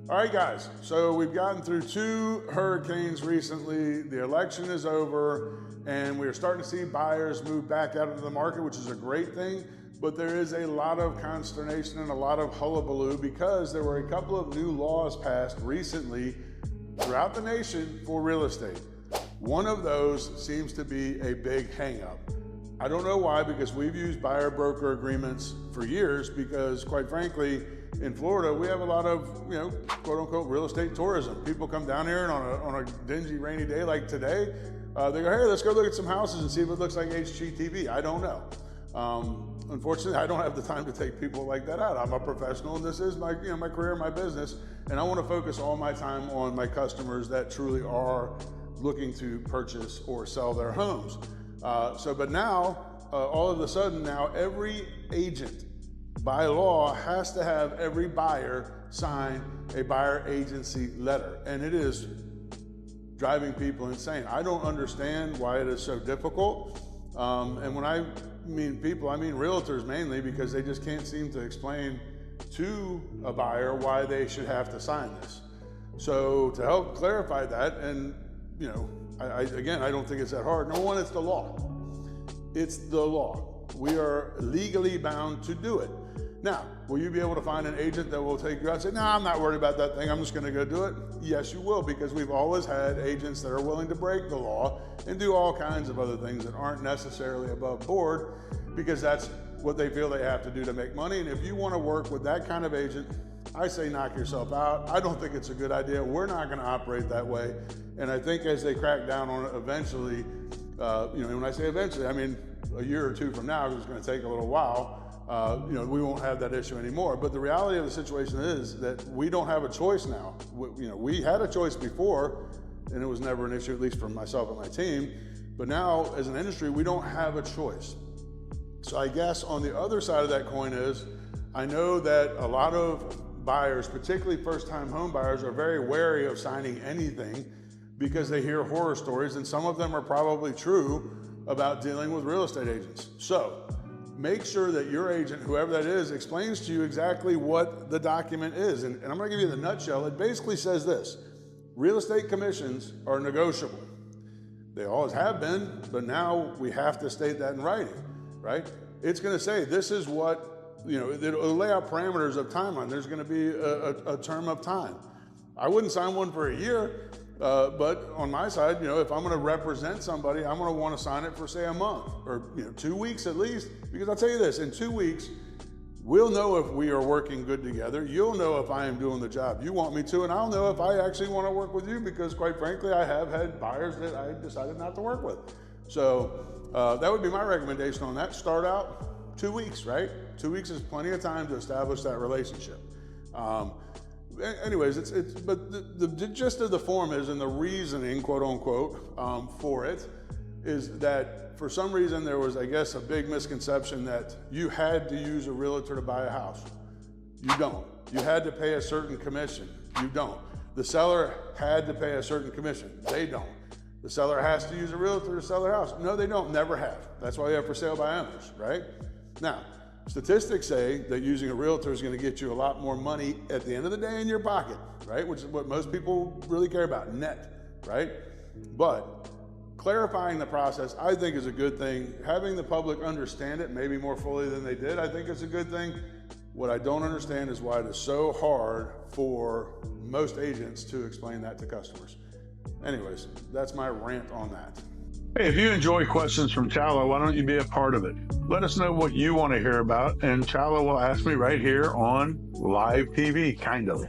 All right, guys, so we've gotten through 2 hurricanes recently. The election is over, and we're starting to see buyers move back out into the market, which is a great thing. But there is a lot of consternation and a lot of hullabaloo because there were a couple of new laws passed recently throughout the nation for real estate. One of those seems to be a big hang-up. I don't know why, because we've used buyer broker agreements for years because, quite frankly, in Florida, we have a lot of, quote unquote, real estate tourism. People come down here and on a dingy, rainy day like today, they go, hey, let's go look at some houses and see if it looks like HGTV. I don't know. Unfortunately, I don't have the time to take people like that out. I'm a professional, and this is my, my career, my business, and I want to focus all my time on my customers that truly are looking to purchase or sell their homes. But now, all of a sudden now, every agent by law has to have every buyer sign a buyer agency letter. And it is driving people insane. I don't understand why it is so difficult. And when I mean people, I mean realtors mainly, because they just can't seem to explain to a buyer why they should have to sign this. So to help clarify that, and again, I don't think it's that hard. Number one, it's the law. It's the law. We are legally bound to do it. Now, will you be able to find an agent that will take you out and say, no, I'm not worried about that thing, I'm just gonna go do it? Yes, you will, because we've always had agents that are willing to break the law and do all kinds of other things that aren't necessarily above board, because that's what they feel they have to do to make money. And if you wanna work with that kind of agent, I say knock yourself out. I don't think it's a good idea. We're not gonna operate that way. And I think as they crack down on it eventually, when I say eventually, I mean a year or 2 from now, because it's gonna take a little while, we won't have that issue anymore. But the reality of the situation is that we don't have a choice now. We had a choice before, and it was never an issue, at least for myself and my team. But now, as an industry, we don't have a choice. So I guess on the other side of that coin is, I know that a lot of buyers, particularly first-time home buyers, are very wary of signing anything because they hear horror stories, and some of them are probably true about dealing with real estate agents. So make sure that your agent, whoever that is, explains to you exactly what the document is. And I'm gonna give you the nutshell. It basically says this: real estate commissions are negotiable. They always have been, but now we have to state that in writing, right? It's gonna say, this is what, it'll lay out parameters of timeline. There's gonna be a term of time. I wouldn't sign one for a year, but on my side, if I'm gonna represent somebody, I'm gonna wanna sign it for, say, a month or 2 weeks at least. Because I'll tell you this, in 2 weeks, we'll know if we are working good together. You'll know if I am doing the job you want me to, and I'll know if I actually wanna work with you, because quite frankly, I have had buyers that I decided not to work with. So that would be my recommendation on that. Start out 2 weeks, right? 2 weeks is plenty of time to establish that relationship. Anyways, but the gist of the form is, and the reasoning, quote unquote, for it, is that for some reason there was, I guess, a big misconception that you had to use a realtor to buy a house. You don't. You had to pay a certain commission. You don't. The seller had to pay a certain commission. They don't. The seller has to use a realtor to sell their house. No, they don't. Never have. That's why you have for sale by owners, right? Now, statistics say that using a realtor is going to get you a lot more money at the end of the day in your pocket, right? Which is what most people really care about, net, right? But clarifying the process, I think, is a good thing. Having the public understand it maybe more fully than they did, I think is a good thing. What I don't understand is why it is so hard for most agents to explain that to customers. Anyways, that's my rant on that. Hey, if you enjoy Questions from Chalo, why don't you be a part of it? Let us know what you want to hear about, and Chalo will ask me right here on live TV, kind of.